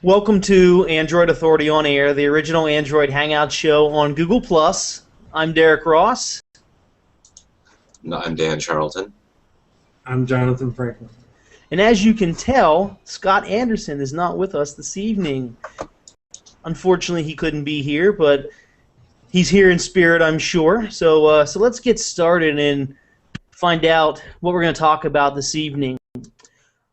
Welcome to Android Authority on Air, the original Android Hangout show on Google+. I'm Derek Ross. No, I'm Dan Charlton. I'm Jonathan Franklin. And as you can tell, Scott Anderson is not with us this evening. Unfortunately, he couldn't be here, but he's here in spirit, I'm sure. So let's get started and find out what we're going to talk about this evening.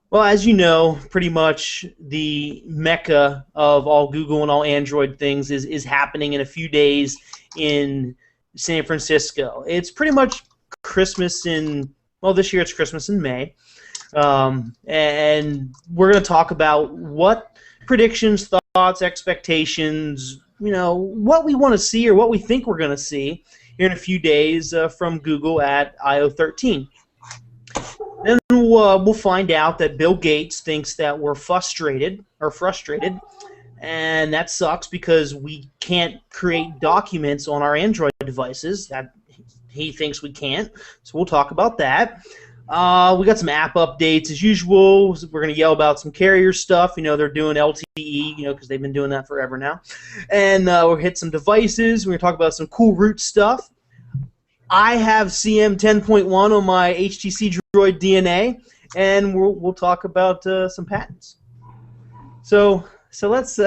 Well, as you know, pretty much the mecca of all Google and all Android things is happening in a few days in San Francisco. It's pretty much Christmas this year it's Christmas in May. And we're going to talk about what predictions, thoughts, expectations, what we want to see or what we think we're going to see here in a few days from Google at IO13. Then we'll find out that Bill Gates thinks that we're frustrated, and that sucks because we can't create documents on our Android devices. That he thinks we can't, so we'll talk about that. We got some app updates as usual. We're going to yell about some carrier stuff. They're doing LTE, because they've been doing that forever now. And we'll hit some devices. We're going to talk about some cool root stuff. I have CM 10.1 on my HTC Droid DNA, and we'll talk about some patents. So let's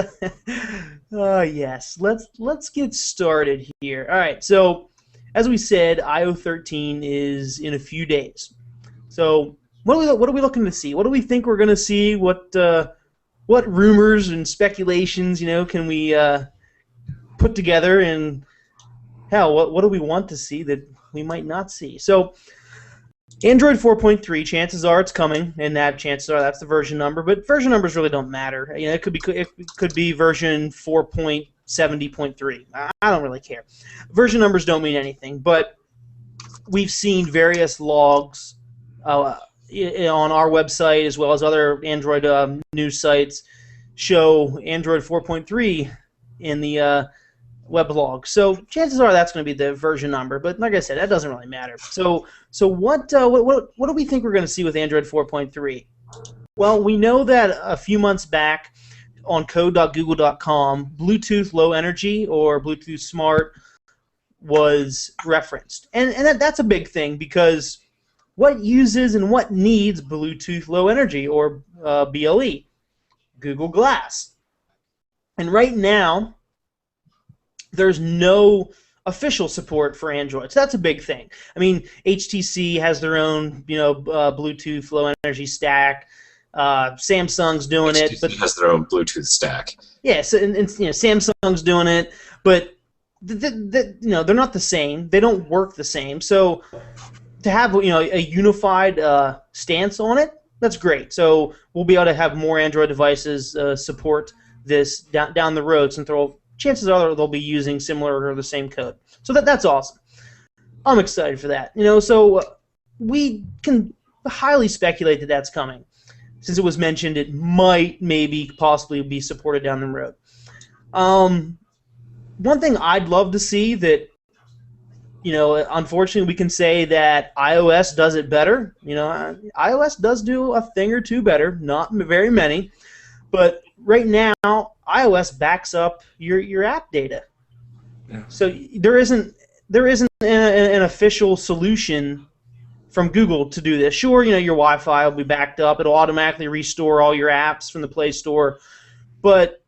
let's get started here. All right. So as we said, IO13 is in a few days. So what are we looking to see? What do we think we're going to see? What rumors and speculations can we put together, and hell, what do we want to see that we might not see? So Android 4.3, chances are it's coming, and chances are that's the version number. But version numbers really don't matter. It could be version 4.70.3. I don't really care. Version numbers don't mean anything. But we've seen various logs on our website as well as other Android news sites show Android 4.3 in the web log. So chances are that's going to be the version number, but like I said, that doesn't really matter. So what do we think we're going to see with Android 4.3? Well, we know that a few months back on code.google.com, Bluetooth Low Energy or Bluetooth Smart was referenced, and that's a big thing because what uses and what needs Bluetooth Low Energy or BLE? Google Glass. And right now, there's no official support for Android, so that's a big thing. I mean, HTC has their own, Bluetooth Low Energy stack. Samsung's doing HTC it, but has their own Bluetooth stack. Yeah, so and Samsung's doing it, but they're not the same. They don't work the same. So to have a unified stance on it, that's great. So we'll be able to have more Android devices support this down the road, since chances are they'll be using similar or the same code. So that's awesome. I'm excited for that. So we can highly speculate that that's coming. Since it was mentioned, it might, maybe, possibly be supported down the road. One thing I'd love to see that, unfortunately we can say that iOS does it better. iOS does do a thing or two better, not very many, but right now iOS backs up your app data. Yeah. So there isn't an official solution from Google to do this. Sure, your Wi-Fi will be backed up. It'll automatically restore all your apps from the Play Store. But,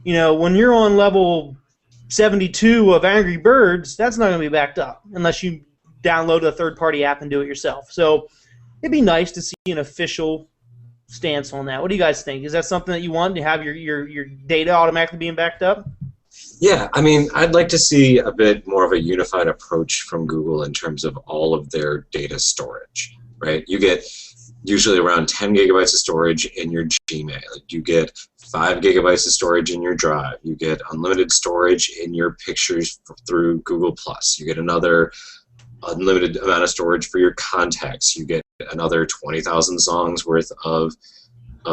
when you're on level 72 of Angry Birds, that's not going to be backed up unless you download a third-party app and do it yourself. So it'd be nice to see an official stance on that. What do you guys think? Is that something that you want, to have your data automatically being backed up? Yeah, I mean, I'd like to see a bit more of a unified approach from Google in terms of all of their data storage, right? You get usually around 10 gigabytes of storage in your Gmail. You get 5 gigabytes of storage in your Drive. You get unlimited storage in your pictures through Google+. You get another unlimited amount of storage for your contacts. You get another 20,000 songs worth of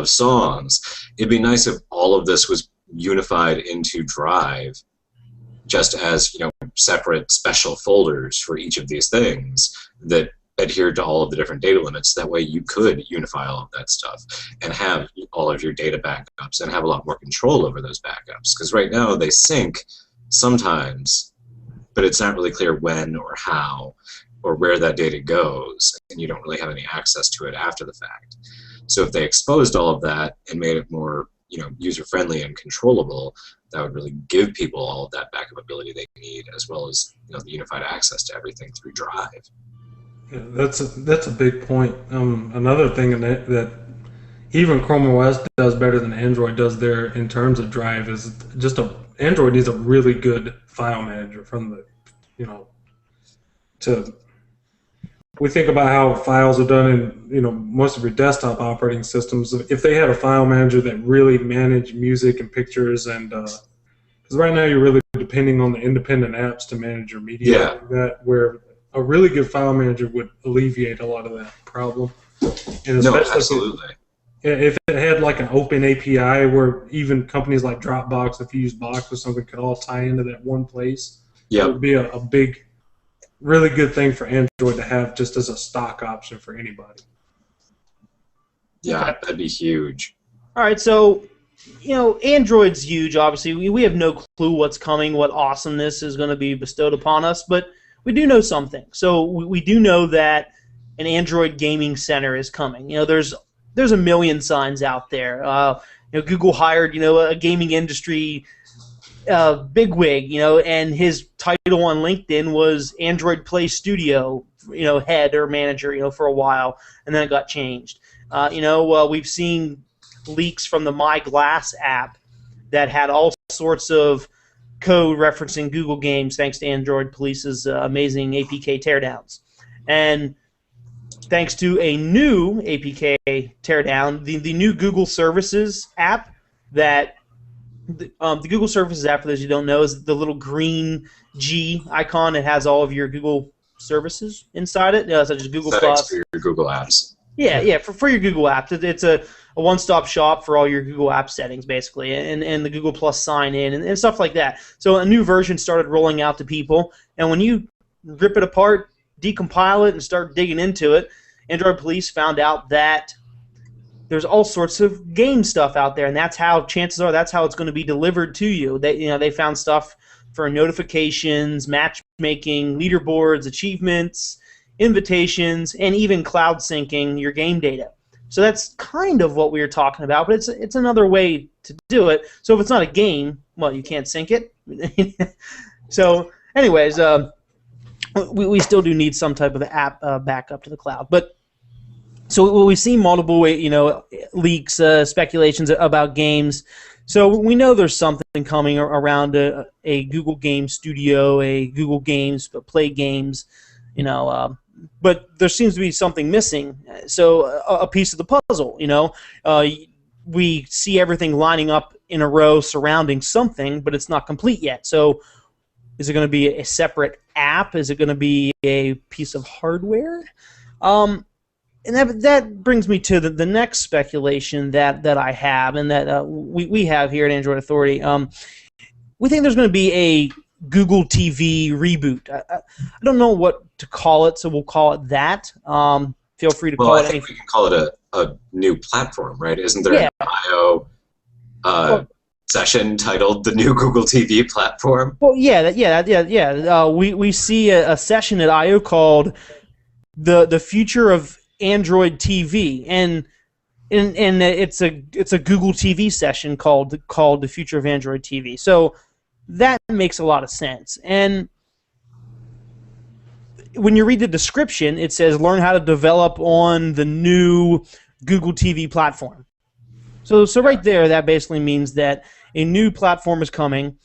songs. It'd be nice if all of this was unified into Drive, just as separate special folders for each of these things that adhered to all of the different data limits. That way you could unify all of that stuff and have all of your data backups and have a lot more control over those backups. Because right now they sync sometimes, but it's not really clear when or how or where that data goes, and you don't really have any access to it after the fact. So if they exposed all of that and made it more, user-friendly and controllable, that would really give people all of that backup ability they need, as well as the unified access to everything through Drive. Yeah, that's a big point. Another thing that even Chrome OS does better than Android does there in terms of Drive is just Android needs a really good file manager from we think about how files are done in most of your desktop operating systems. If they had a file manager that really managed music and pictures, and because right now you're really depending on the independent apps to manage your media, like that, where a really good file manager would alleviate a lot of that problem. And no, absolutely. If it had like an open API where even companies like Dropbox, if you use Box or something, could all tie into that one place, it would be a big, really good thing for Android to have just as a stock option for anybody. Yeah, that'd be huge. All right, so Android's huge. Obviously, we have no clue what's coming, what awesomeness is going to be bestowed upon us, but we do know something. So we do know that an Android gaming center is coming. There's a million signs out there. Google hired a gaming industry bigwig, and his title on LinkedIn was Android Play Studio, head or manager, for a while, and then it got changed. We've seen leaks from the My Glass app that had all sorts of code referencing Google games, thanks to Android Police's amazing APK teardowns. And thanks to a new APK teardown, the new Google Services app that the Google Services app, for those who don't know, is the little green G icon. It has all of your Google services inside it, such as Google Plus. For your Google apps. Yeah, for your Google apps. It's a one-stop shop for all your Google app settings, basically, and the Google Plus sign-in and stuff like that. So a new version started rolling out to people, and when you rip it apart, decompile it, and start digging into it, Android Police found out that there's all sorts of game stuff out there, and chances are that's how it's going to be delivered to you. They found stuff for notifications, matchmaking, leaderboards, achievements, invitations, and even cloud syncing your game data. So that's kind of what we were talking about, but it's another way to do it. So if it's not a game, well, you can't sync it. So anyways, we still do need some type of app backup to the cloud. But so we've seen multiple leaks, speculations about games. So we know there's something coming around a Google Game Studio, a Google Games Play Games, but there seems to be something missing. So a piece of the puzzle, we see everything lining up in a row surrounding something, but it's not complete yet. So is it going to be a separate app? Is it going to be a piece of hardware? And that brings me to the next speculation that I have, and that we have here at Android Authority. We think there's going to be a Google TV reboot. I don't know what to call it, so we'll call it that. Feel free to call it anything. I think we can call it a new platform, right? Isn't there an I/O session titled "The New Google TV Platform"? Well, yeah. We see a session at I/O called the Future of Android TV, and it's a Google TV session called the Future of Android TV. So that makes a lot of sense. And when you read the description, it says learn how to develop on the new Google TV platform. So right there, that basically means that a new platform is coming,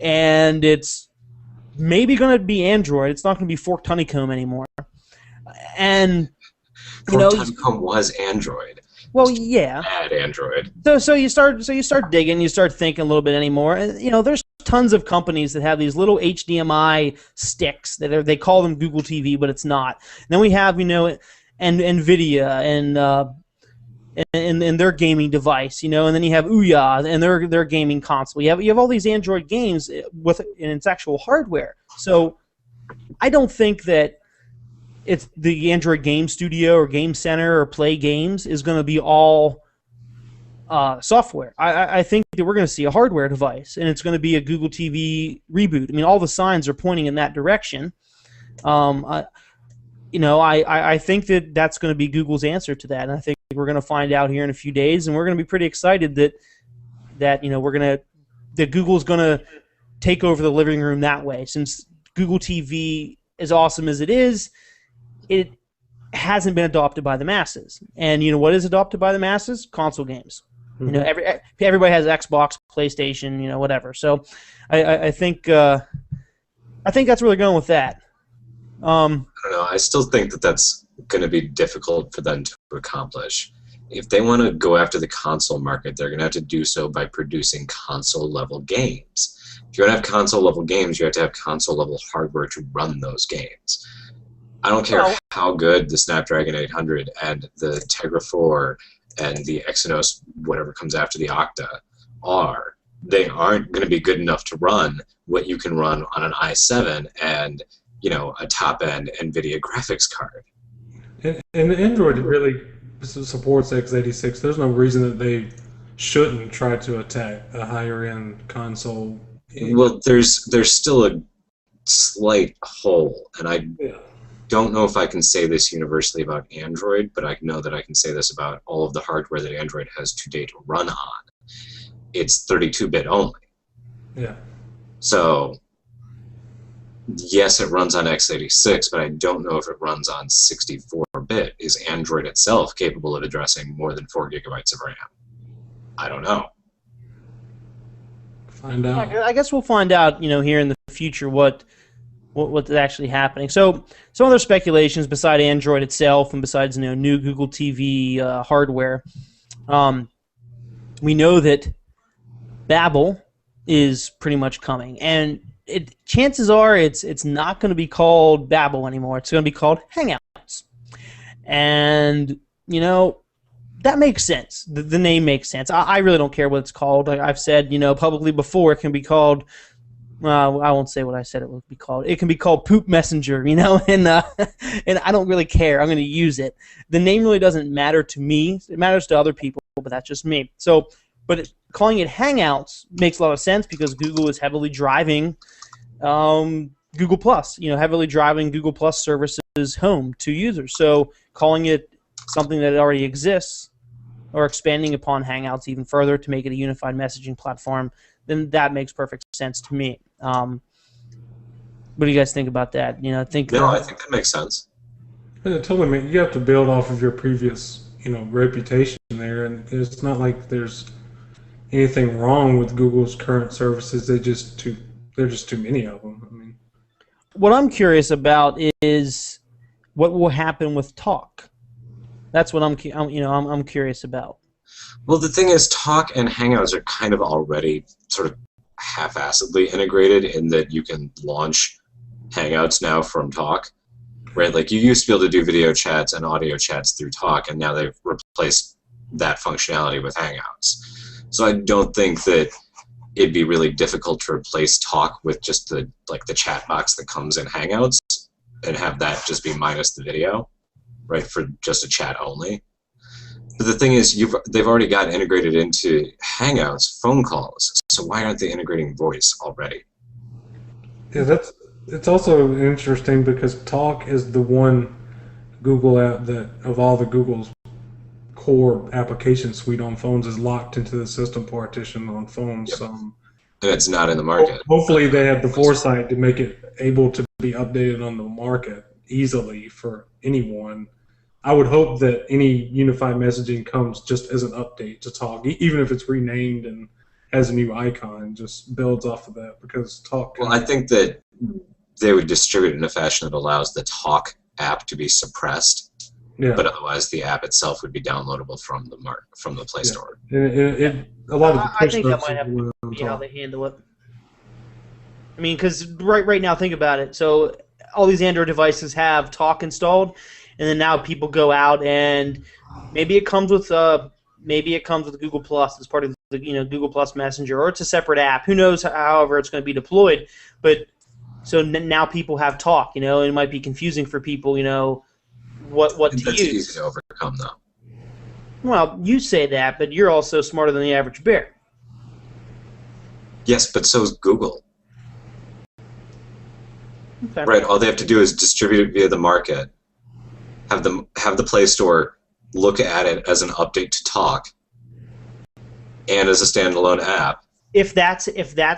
and it's maybe going to be Android. It's not going to be Forked Honeycomb anymore. And Honeycomb was Android. Well, yeah. Bad Android. So you start digging, you start thinking a little bit anymore, and there's tons of companies that have these little HDMI sticks that they call them Google TV, but it's not. And then we have and NVIDIA and their gaming device, and then you have Ouya and their gaming console. You have all these Android games in its actual hardware. So I don't think that it's the Android Game Studio or Game Center or Play Games is going to be all software. I think that we're going to see a hardware device, and it's going to be a Google TV reboot. I mean, all the signs are pointing in that direction. I think that that's going to be Google's answer to that, and I think we're going to find out here in a few days, and we're going to be pretty excited that Google's going to take over the living room that way. Since Google TV, as awesome as it is, it hasn't been adopted by the masses. And what is adopted by the masses? Console games. Mm-hmm. Everybody has Xbox, PlayStation, whatever. So I think that's where they're going with that. I don't know. I still think that that's going to be difficult for them to accomplish. If they want to go after the console market, they're going to have to do so by producing console-level games. If you want to have console-level games, you have to have console-level hardware to run those games. I don't care how good the Snapdragon 800 and the Tegra 4 and the Exynos, whatever comes after the Octa, are. They aren't going to be good enough to run what you can run on an i7 and a top-end NVIDIA graphics card. And Android really supports x86. There's no reason that they shouldn't try to attack a higher-end console. Well, there's still a slight hole, and I don't know if I can say this universally about Android, but I know that I can say this about all of the hardware that Android has to date run on. It's 32-bit only. Yeah. So, yes, it runs on x86, but I don't know if it runs on 64-bit. Is Android itself capable of addressing more than 4 gigabytes of RAM? I don't know. Find out. I guess we'll find out, here in the future what's actually happening. So some other speculations beside Android itself and besides new Google TV hardware, we know that Babel is pretty much coming, and chances are it's not going to be called Babel anymore. It's going to be called Hangouts, and that makes sense. The name makes sense. I really don't care what it's called. Like I've said, publicly before, it can be called. I won't say what I said it would be called. It can be called Poop Messenger, and I don't really care. I'm going to use it. The name really doesn't matter to me. It matters to other people, but that's just me. So, calling it Hangouts makes a lot of sense because Google is heavily driving Google Plus. Heavily driving Google Plus services home to users. So, calling it something that already exists, or expanding upon Hangouts even further to make it a unified messaging platform, then that makes perfect sense to me. What do you guys think about that? I think that makes sense. Yeah, totally, man. You have to build off of your previous, reputation there, and it's not like there's anything wrong with Google's current services. They're just too many of them. I mean, what I'm curious about is what will happen with Talk. That's what I'm curious about. Well, the thing is, Talk and Hangouts are kind of already sort of half-assedly integrated in that you can launch Hangouts now from Talk, right? Like you used to be able to do video chats and audio chats through Talk, and now they've replaced that functionality with Hangouts. So I don't think that it'd be really difficult to replace Talk with just the chat box that comes in Hangouts and have that just be minus the video, right, for just a chat only. But the thing is, they've already got integrated into Hangouts phone calls, so why aren't they integrating voice already? Yeah, it's also interesting because Talk is the one Google app that, of all the Google's core application suite on phones, is locked into the system partition on phones. Yep. And it's not in the market. Hopefully they have the foresight to make it able to be updated on the market easily for anyone. I would hope that any unified messaging comes just as an update to Talk, even if it's renamed and has a new icon, just builds off of that, because Talk... Well, I think that they would distribute it in a fashion that allows the Talk app to be suppressed, but otherwise the app itself would be downloadable from the Play Store. A lot of I think that might have to be how they handle it. I mean, because right now, think about it. So all these Android devices have Talk installed, and then now people go out and maybe it comes with Google Plus as part of the Google Plus Messenger, or it's a separate app. Who knows? However, it's going to be deployed. But So now people have talk. It might be confusing for people. What to use. That's easy to overcome, though. Well, you say that, but you're also smarter than the average bear. Yes, but so is Google. Okay. Right. All they have to do is distribute it via the market. Have the Play Store look at it as an update to Talk, and as a standalone app. If that's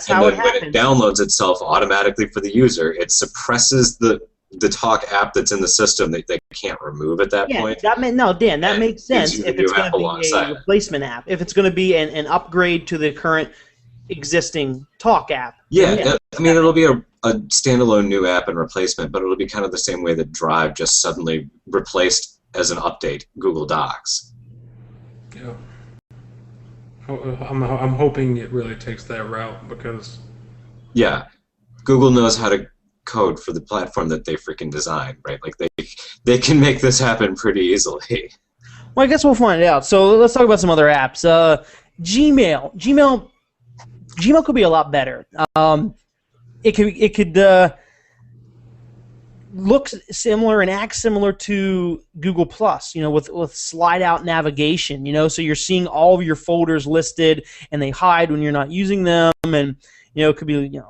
how it happens. When it downloads itself automatically for the user, it suppresses the Talk app that's in the system that they can't remove at that point. Dan, that makes sense if it's going to be alongside a replacement app. If it's going to be an upgrade to the current existing Talk app. Yeah, I mean, it'll be a standalone new app and replacement, but it'll be kind of the same way that Drive just suddenly replaced as an update Google Docs. Yeah. I'm hoping it really takes that route because... Yeah. Google knows how to code for the platform that they freaking designed, right? Like, they can make this happen pretty easily. Well, I guess we'll find out. So let's talk about some other apps. Gmail could be a lot better. It could look similar and act similar to Google Plus, with slide out navigation, so you're seeing all of your folders listed and they hide when you're not using them, and it could be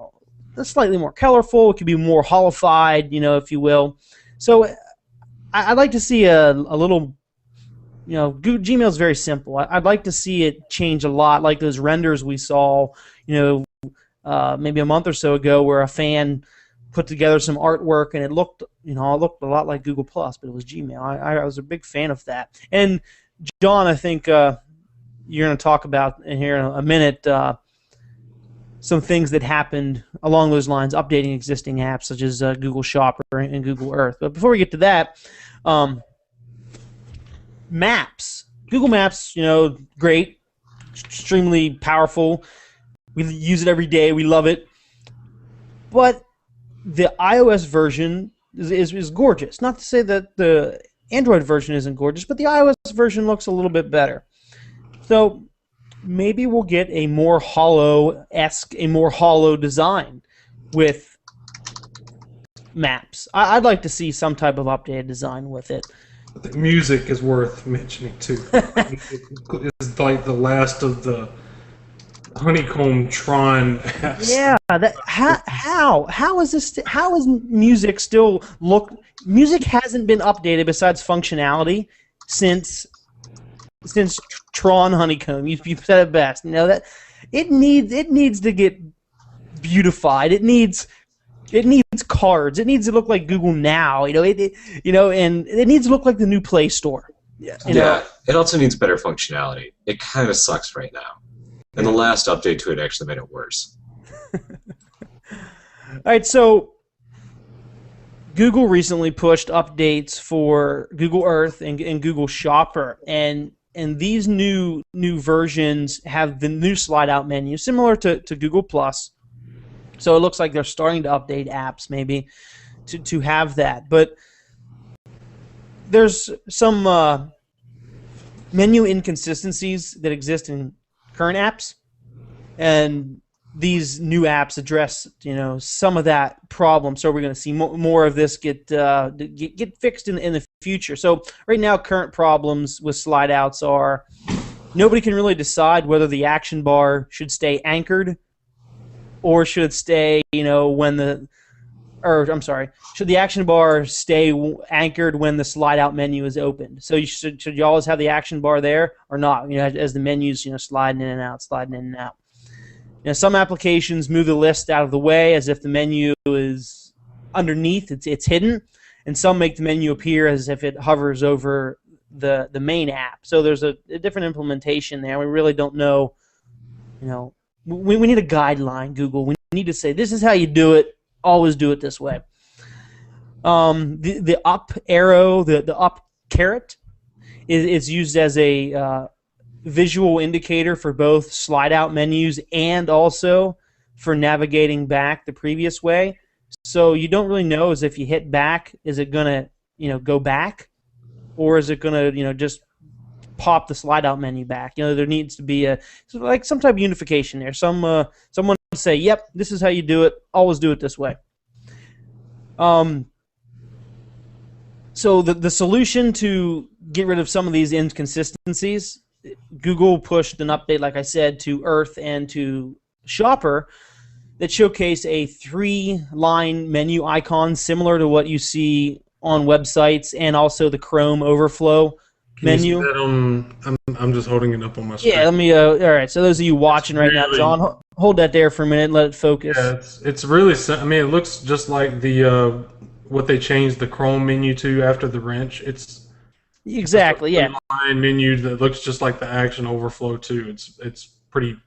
slightly more colorful, it could be more holified, if you will. So I'd like to see a little, Gmail's very simple. I'd like to see it change a lot, like those renders we saw, maybe a month or so ago, where a fan put together some artwork and it looked a lot like Google Plus, but it was Gmail. I was a big fan of that. And John, I think you're going to talk about in here in a minute some things that happened along those lines, updating existing apps such as Google Shopper and Google Earth. But before we get to that, Maps. Google Maps, great, extremely powerful. We use it every day. We love it. But the iOS version is gorgeous. Not to say that the Android version isn't gorgeous, but the iOS version looks a little bit better. So maybe we'll get a more hollow-esque, a more hollow design with Maps. I'd like to see some type of updated design with it. The music is worth mentioning too. It's like the last of the honeycomb Tron. Yeah, how is this? How is music still look? Music hasn't been updated besides functionality since Tron Honeycomb. You've said it best. That it needs to get beautified. It needs cards. It needs to look like Google Now. And it needs to look like the new Play Store. Yeah. It also needs better functionality. It kind of sucks right now. And the last update to it actually made it worse. All right, so Google recently pushed updates for Google Earth and Google Shopper, and these new versions have the new slide-out menu, similar to Google Plus. So it looks like they're starting to update apps maybe to have that. But there's some menu inconsistencies that exist in current apps, and these new apps address some of that problem. So we're going to see more of this get fixed in the future. So right now, current problems with slide outs are nobody can really decide whether the action bar should stay anchored or should it stay should the action bar stay anchored when the slide-out menu is opened? So should you always have the action bar there or not? As the menus sliding in and out, sliding in and out. Some applications move the list out of the way as if the menu is underneath, it's hidden, and some make the menu appear as if it hovers over the main app. So there's a different implementation there. We really don't know. We need a guideline, Google. We need to say this is how you do it. Always do it this way. The up arrow, the up caret, is used as a visual indicator for both slide-out menus and also for navigating back the previous way. So you don't really know as if you hit back, is it gonna go back, or is it gonna just pop the slide-out menu back? There needs to be some type of unification there. Someone say, yep, this is how you do it. Always do it this way. So the solution to get rid of some of these inconsistencies, Google pushed an update, like I said, to Earth and to Shopper that showcased a 3-line menu icon similar to what you see on websites and also the Chrome overflow menu. You see that I'm just holding it up on my screen. Yeah, let me. All right, so those of you watching right now, John, hold that there for a minute. Let it focus. Yeah, it's really. I mean, it looks just like the what they changed the Chrome menu to after the wrench. It's exactly a line menu that looks just like the Action Overflow too. It's pretty.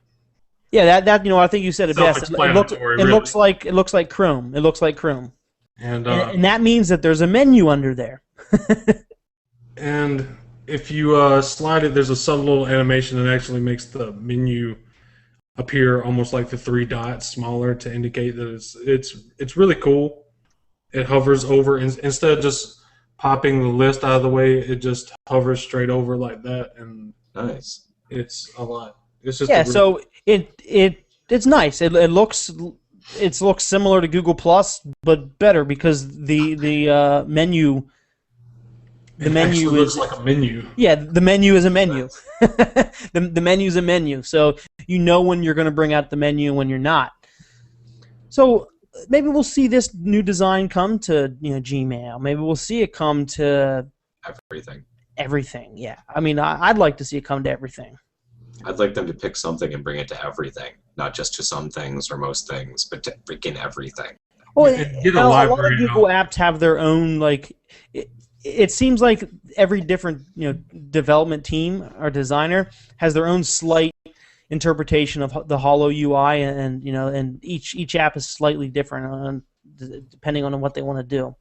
Yeah, that I think you said it best. It looks like Chrome. It looks like Chrome. And that means that there's a menu under there. And if you slide it, there's a subtle little animation that actually makes the menu appear almost like the 3 dots smaller to indicate that it's really cool. It hovers over instead of just popping the list out of the way. It just hovers straight over like that, and nice. It's a lot. It's just so it's nice. It looks similar to Google Plus, but better because the menu. The menu looks like a menu. Yeah, the menu is a menu. the menu's a menu, so you know when you're going to bring out the menu and when you're not. So maybe we'll see this new design come to Gmail. Maybe we'll see it come to everything. Everything, yeah. I mean, I'd like to see it come to everything. I'd like them to pick something and bring it to everything, not just to some things or most things, but to freaking everything. Well, a lot of Google apps have their own It seems like every different development team or designer has their own slight interpretation of the Holo UI, and each app is slightly different depending on what they want to do.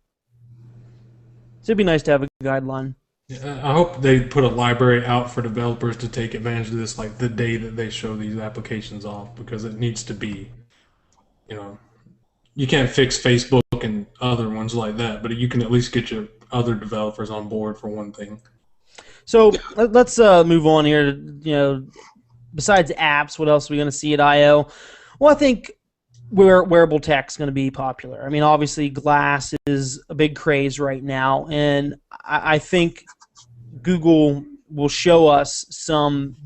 So it'd be nice to have a guideline. Yeah, I hope they put a library out for developers to take advantage of this, like the day that they show these applications off, because it needs to be, you can't fix Facebook and other ones like that, but you can at least get your other developers on board for one thing. So let's move on here. Besides apps, what else are we going to see at I/O? Well, I think wearable tech is going to be popular. I mean, obviously, glass is a big craze right now, and I think Google will show us some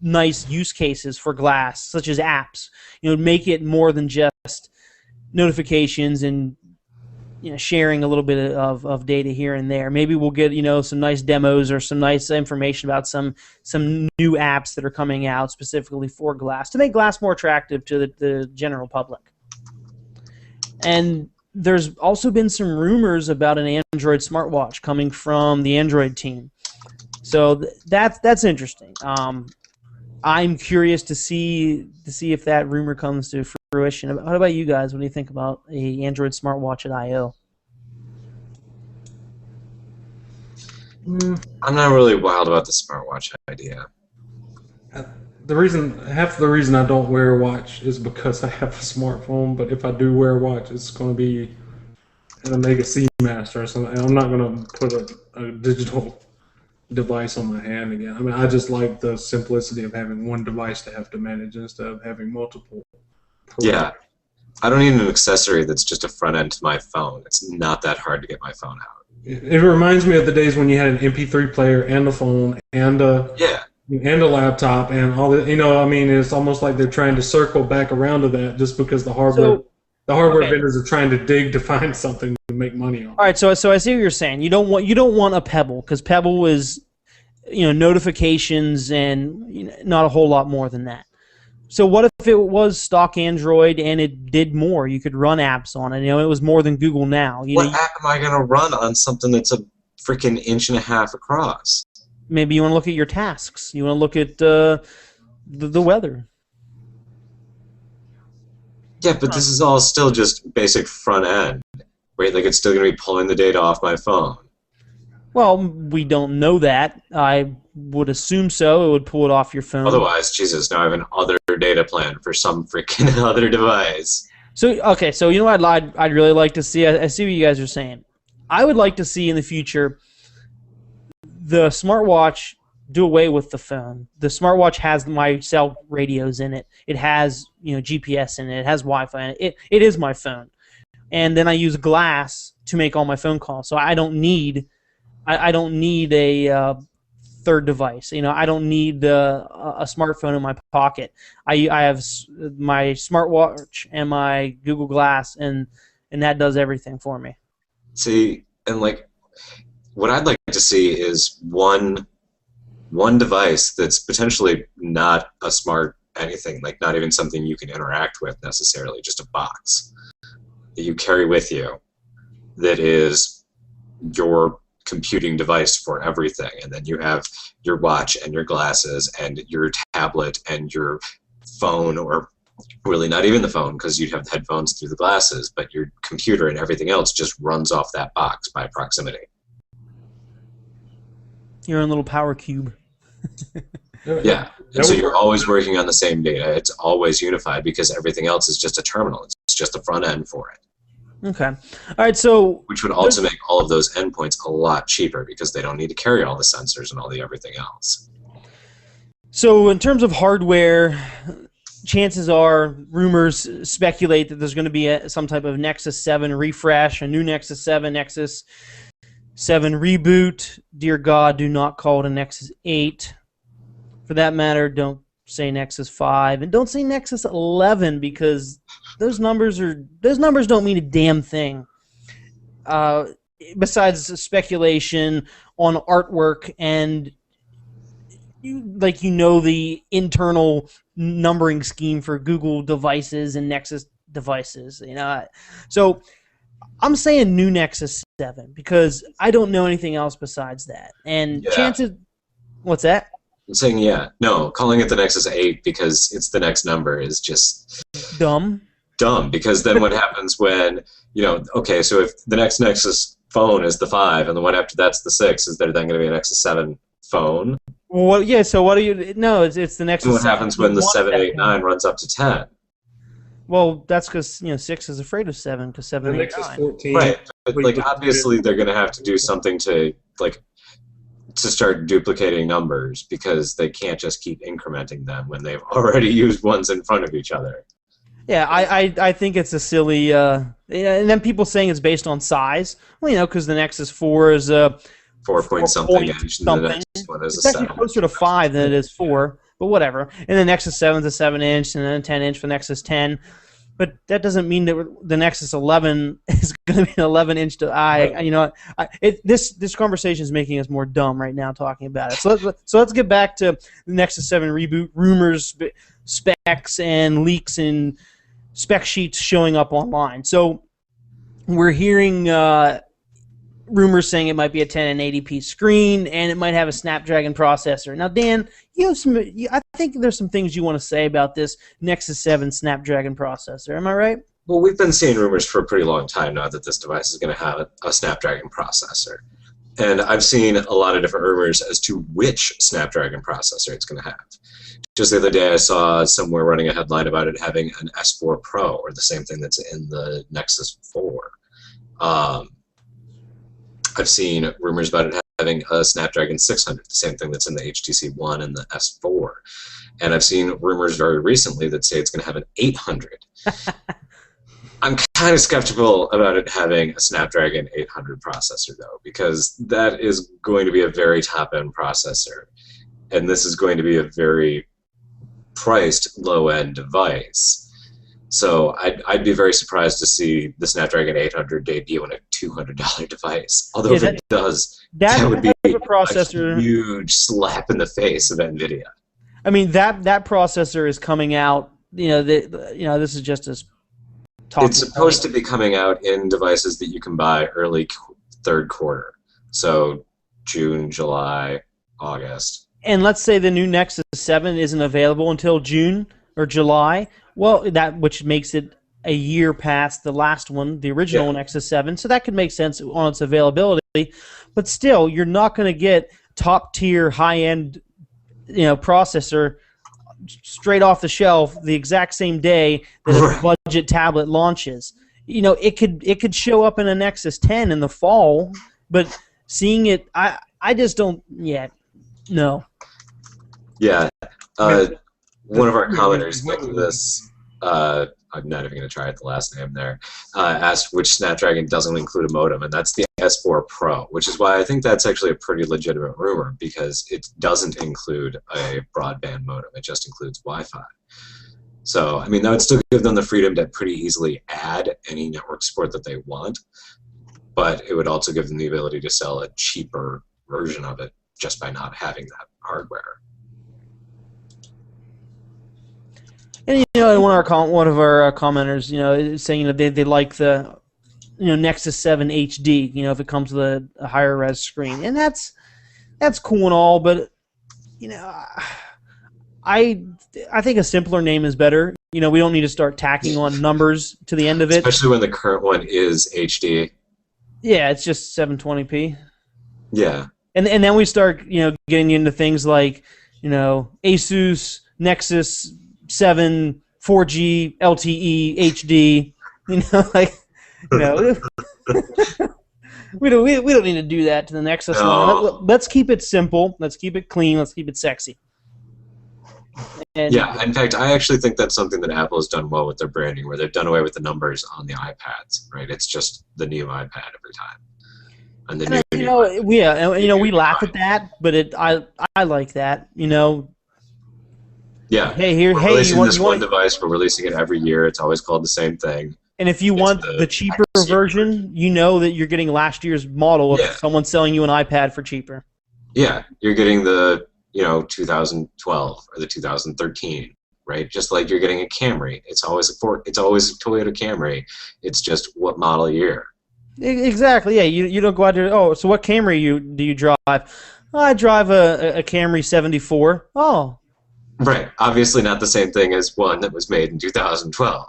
nice use cases for glass, such as apps. Make it more than just notifications and sharing a little bit of data here and there. Maybe we'll get some nice demos or some nice information about some new apps that are coming out specifically for glass to make glass more attractive to the general public. And there's also been some rumors about an Android smartwatch coming from the Android team. So that's interesting. I'm curious to see if that rumor comes to fruition. What about you guys? What do you think about a Android smartwatch at I/O? I'm not really wild about the smartwatch idea. Half the reason I don't wear a watch is because I have a smartphone. But if I do wear a watch, it's going to be an Omega Seamaster or something. I'm not going to put a digital device on my hand again. I mean, I just like the simplicity of having one device to have to manage instead of having multiple. Yeah, I don't need an accessory that's just a front end to my phone. It's not that hard to get my phone out. It reminds me of the days when you had an MP3 player and a phone and a laptop and all that. I mean, it's almost like they're trying to circle back around to that just because the hardware vendors are trying to dig to find something to make money on. All right, so I see what you're saying. You don't want a Pebble because Pebble is notifications and not a whole lot more than that. So what if it was stock Android and it did more? You could run apps on it. It was more than Google Now. What app am I going to run on something that's a freaking 1.5 inches across? Maybe you want to look at your tasks. You want to look at the weather. Yeah, but this is all still just basic front end, right? Like it's still going to be pulling the data off my phone. Well, we don't know that. I would assume so. It would pull it off your phone. Otherwise, Jesus, now I have an other data plan for some freaking other device. So, okay, so you know what I'd really like to see? I see what you guys are saying. I would like to see in the future the smartwatch do away with the phone. The smartwatch has my cell radios in it. It has GPS in it. It has Wi-Fi in it. It is my phone. and then I use glass to make all my phone calls. So I don't need a third device. I don't need a smartphone in my pocket. I have my smartwatch and my Google Glass, and that does everything for me. See, and like, what I'd like to see is one device that's potentially not a smart anything, like not even something you can interact with necessarily, just a box that you carry with you that is your computing device for everything. And then you have your watch and your glasses and your tablet and your phone, or really not even the phone because you'd have headphones through the glasses, but your computer and everything else just runs off that box by proximity. Your own little power cube. Yeah, and so you're always working on the same data. It's always unified because everything else is just a terminal. It's just a front end for it. Okay. All right, so... Which would also make all of those endpoints a lot cheaper because they don't need to carry all the sensors and all the everything else. So in terms of hardware, chances are, rumors speculate that there's going to be some type of Nexus 7 refresh, a new Nexus 7, Nexus 7 reboot. Dear God, do not call it a Nexus 8. For that matter, don't say Nexus 5, and don't say Nexus 11 because those numbers don't mean a damn thing. Besides speculation on artwork and the internal numbering scheme for Google devices and Nexus devices, So I'm saying new Nexus 7 because I don't know anything else besides that. And chances, what's that? I'm saying no, calling it the Nexus 8 because it's the next number is just dumb because then what happens when, okay, so if the next Nexus phone is the 5 and the one after that's the 6, is there then going to be a Nexus 7 phone? Well, yeah, so what do you... No, it's the Nexus 7. What happens when the 7, 8, 9 runs up to 10? Well, that's because 6 is afraid of 7 because 7, 8, 9. 14. Right, but obviously they're going to have to do something to start duplicating numbers because they can't just keep incrementing them when they've already used ones in front of each other. Yeah, I think it's a silly... and then people saying it's based on size. Well, because the Nexus 4 is a... 4-point-something inch, and the next one is it's a actually 7. closer to 5 than it is 4, but whatever. And the Nexus 7 is a 7-inch, and then a 10-inch for Nexus 10. But that doesn't mean that the Nexus 11 is going to be an 11-inch. This conversation is making us more dumb right now talking about it. So let's get back to the Nexus 7 reboot rumors, specs, and leaks and spec sheets showing up online. So we're hearing rumors saying it might be a 1080p screen and it might have a Snapdragon processor. Now, Dan, I think there's some things you want to say about this Nexus 7 Snapdragon processor. Am I right? Well, we've been seeing rumors for a pretty long time now that this device is going to have a Snapdragon processor. And I've seen a lot of different rumors as to which Snapdragon processor it's going to have. Just the other day I saw somewhere running a headline about it having an S4 Pro, or the same thing that's in the Nexus 4. I've seen rumors about it having a Snapdragon 600, the same thing that's in the HTC One and the S4. And I've seen rumors very recently that say it's going to have an 800. I'm kind of skeptical about it having a Snapdragon 800 processor, though, because that is going to be a very top-end processor. And this is going to be a very priced low-end device. So I'd be very surprised to see the Snapdragon 800 debut on a $200 device. Although if it does, that would be a huge slap in the face of NVIDIA. I mean, that processor is coming out. This is just as talking. It's supposed to be coming out in devices that you can buy early third quarter. So June, July, August. And let's say the new Nexus 7 isn't available until June or July. Well, which makes it a year past the last one, the original Nexus 7. So that could make sense on its availability. But still, you're not going to get top-tier, high-end, processor straight off the shelf the exact same day that a budget tablet launches. It could show up in a Nexus 10 in the fall, but seeing it, I just don't yet. No. Yeah. One of our commenters linked this I'm not even going to try it, the last name there, asked which Snapdragon doesn't include a modem, and that's the S4 Pro, which is why I think that's actually a pretty legitimate rumor, because it doesn't include a broadband modem. It just includes Wi-Fi. So, I mean, that would still give them the freedom to pretty easily add any network support that they want, but it would also give them the ability to sell a cheaper version of it just by not having that hardware. And one of our commenters, is saying they like the Nexus 7 HD, if it comes with a higher res screen, and that's cool and all, but I think a simpler name is better. We don't need to start tacking on numbers to the end of it, especially when the current one is HD. Yeah, it's just 720p. Yeah. And then we start, getting into things like, Asus Nexus 7 4G LTE HD. We don't need to do that to the Nexus one. Let's keep it simple. Let's keep it clean. Let's keep it sexy. And yeah, in fact, I actually think that's something that Apple has done well with their branding, where they've done away with the numbers on the iPads, right? It's just the new iPad every time. And the we laugh at that, but I like that, Yeah. Hey, we're releasing this one device. We're releasing it every year. It's always called the same thing. And if you want the cheaper version, that you're getting last year's model if someone's selling you an iPad for cheaper. Yeah, you're getting the 2012 or the 2013, right? Just like you're getting a Camry. It's always a Toyota Camry. It's just what model year. Exactly. Yeah. You don't go out there. Oh, so what Camry do you drive? Oh, I drive a Camry 74. Oh. Right. Obviously not the same thing as one that was made in 2012.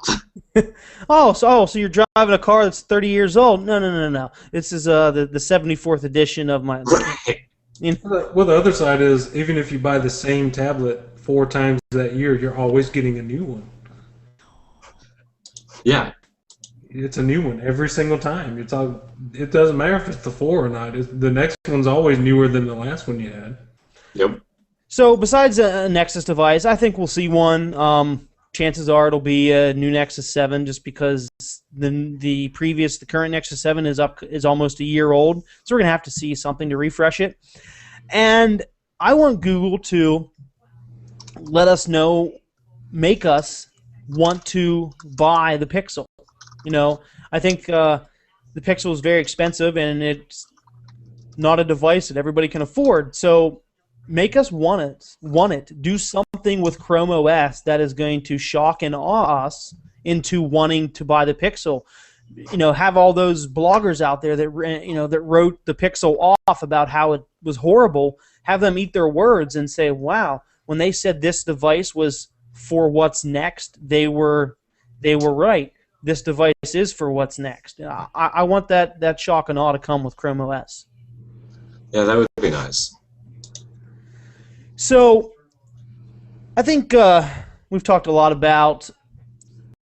So you're driving a car that's 30 years old? No. This is the 74th edition of my. Right. Well, the other side is, even if you buy the same tablet 4 times that year, you're always getting a new one. Yeah. It's a new one every single time. It doesn't matter if it's the 4 or not. The next one's always newer than the last one you had. Yep. So besides a Nexus device, I think we'll see one. Chances are it'll be a new Nexus 7, just because the current Nexus 7 is almost a year old. So we're gonna have to see something to refresh it. And I want Google to let us know, make us want to buy the Pixel. I think the Pixel is very expensive, and it's not a device that everybody can afford. So make us want it. Do something with Chrome OS that is going to shock and awe us into wanting to buy the Pixel. Have all those bloggers out there that wrote the Pixel off about how it was horrible. Have them eat their words and say, "Wow, when they said this device was for what's next, they were right. This device is for what's next." I want that shock and awe to come with Chrome OS. Yeah, that would be nice. So, I think we've talked a lot about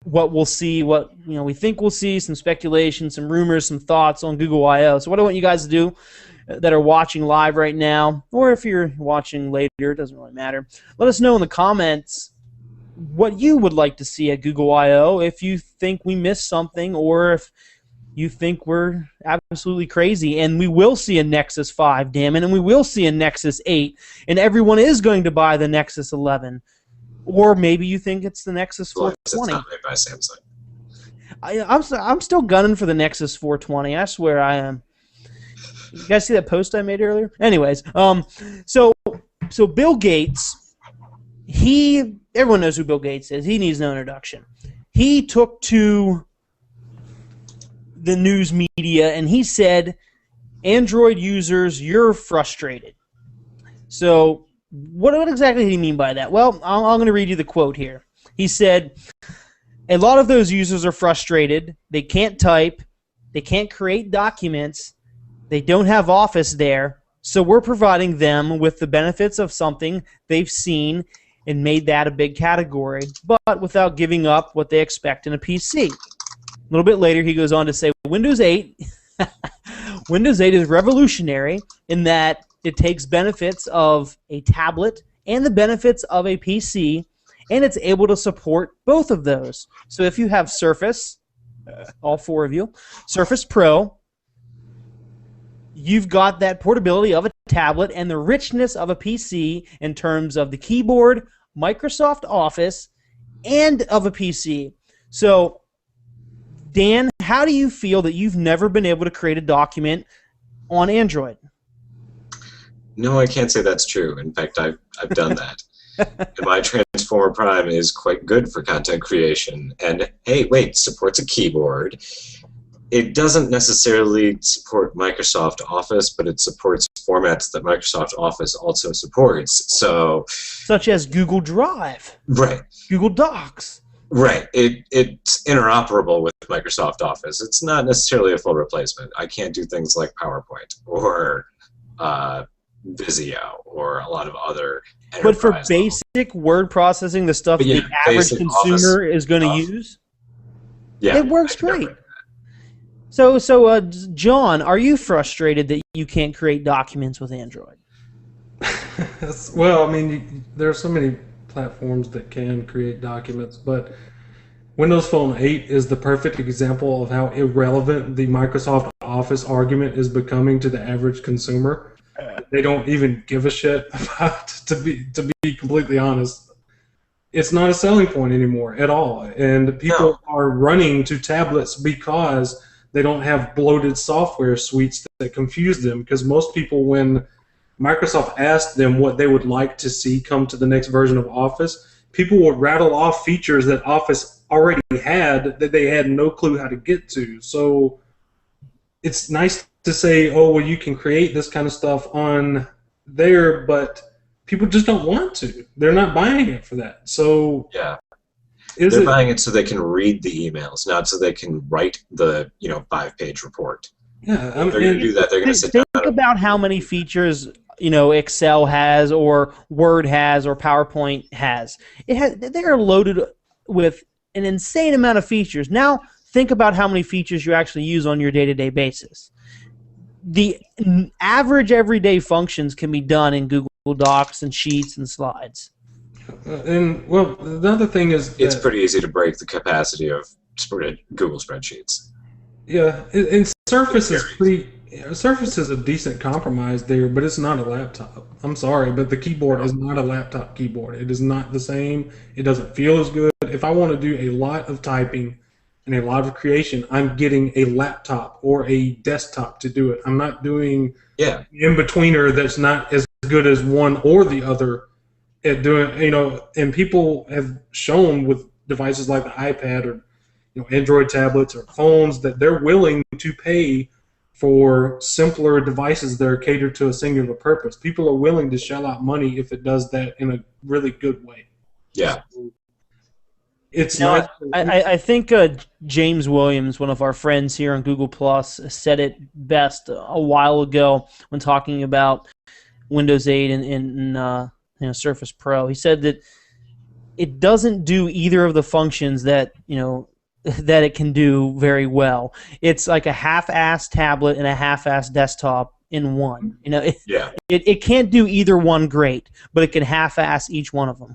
what we'll see, what we think we'll see, some speculation, some rumors, some thoughts on Google I/O. So what I want you guys to do that are watching live right now, or if you're watching later, it doesn't really matter. Let us know in the comments what you would like to see at Google I/O, if you think we missed something, or if you think we're absolutely crazy. And we will see a Nexus 5, damn it, and we will see a Nexus 8, and everyone is going to buy the Nexus 11. Or maybe you think it's the Nexus 420. It's not made by Samsung. I'm still gunning for the Nexus 420. I swear I am. You guys see that post I made earlier? Anyways, so Bill Gates, everyone knows who Bill Gates is. He needs no introduction. He took to the news media and he said, "Android users, you're frustrated." So what exactly did he mean by that? Well, I'm going to read you the quote here. He said, "A lot of those users are frustrated. They can't type. They can't create documents. They don't have Office there. So we're providing them with the benefits of something they've seen and made that a big category, but without giving up what they expect in a PC." A little bit later, he goes on to say, Windows 8 is revolutionary in that it takes benefits of a tablet and the benefits of a PC and it's able to support both of those. So if you have Surface, all four of you, Surface Pro, you've got that portability of a tablet and the richness of a PC in terms of the keyboard, Microsoft Office, and of a PC. So, Dan, how do you feel that you've never been able to create a document on Android? No, I can't say that's true. In fact, I've done that. And my Transformer Prime is quite good for content creation. And hey, wait, supports a keyboard. It doesn't necessarily support Microsoft Office, but it supports formats that Microsoft Office also supports. So, such as Google Drive, right? Google Docs, right? It's interoperable with Microsoft Office. It's not necessarily a full replacement. I can't do things like PowerPoint or Visio or a lot of other. But for basic word processing, the stuff the average consumer is going to use, it works great. So, John, are you frustrated that you can't create documents with Android? Well, I mean, there are so many platforms that can create documents, but Windows Phone 8 is the perfect example of how irrelevant the Microsoft Office argument is becoming to the average consumer. They don't even give a shit about it, to be completely honest. It's not a selling point anymore at all, and people are running to tablets because they don't have bloated software suites that confuse them, because most people, when Microsoft asked them what they would like to see come to the next version of Office, people would rattle off features that Office already had that they had no clue how to get to. So it's nice to say, oh, well, you can create this kind of stuff on there, but people just don't want to. They're not buying it for that. So yeah. They're buying it so they can read the emails, not so they can write the 5-page report. Yeah, they're going to do that. They're going to sit down. Think about how many features Excel has, or Word has, or PowerPoint has. They are loaded with an insane amount of features. Now think about how many features you actually use on your day-to-day basis. The average everyday functions can be done in Google Docs and Sheets and Slides. And well, the other thing is it's pretty easy to break the capacity of Google spreadsheets. Yeah, and Surface is pretty. Surface is a decent compromise there, but it's not a laptop. I'm sorry, but the keyboard is not a laptop keyboard. It is not the same. It doesn't feel as good. If I want to do a lot of typing and a lot of creation, I'm getting a laptop or a desktop to do it. I'm not doing in-betweener that's not as good as one or the other at doing, and people have shown with devices like the iPad or Android tablets or phones that they're willing to pay for simpler devices that are catered to a singular purpose. People are willing to shell out money if it does that in a really good way. Yeah. So it's not. I think James Williams, one of our friends here on Google Plus, said it best a while ago when talking about Windows 8 and Surface Pro. He said that it doesn't do either of the functions that that it can do very well. It's like a half-assed tablet and a half-assed desktop in one. It can't do either one great, but it can half-ass each one of them.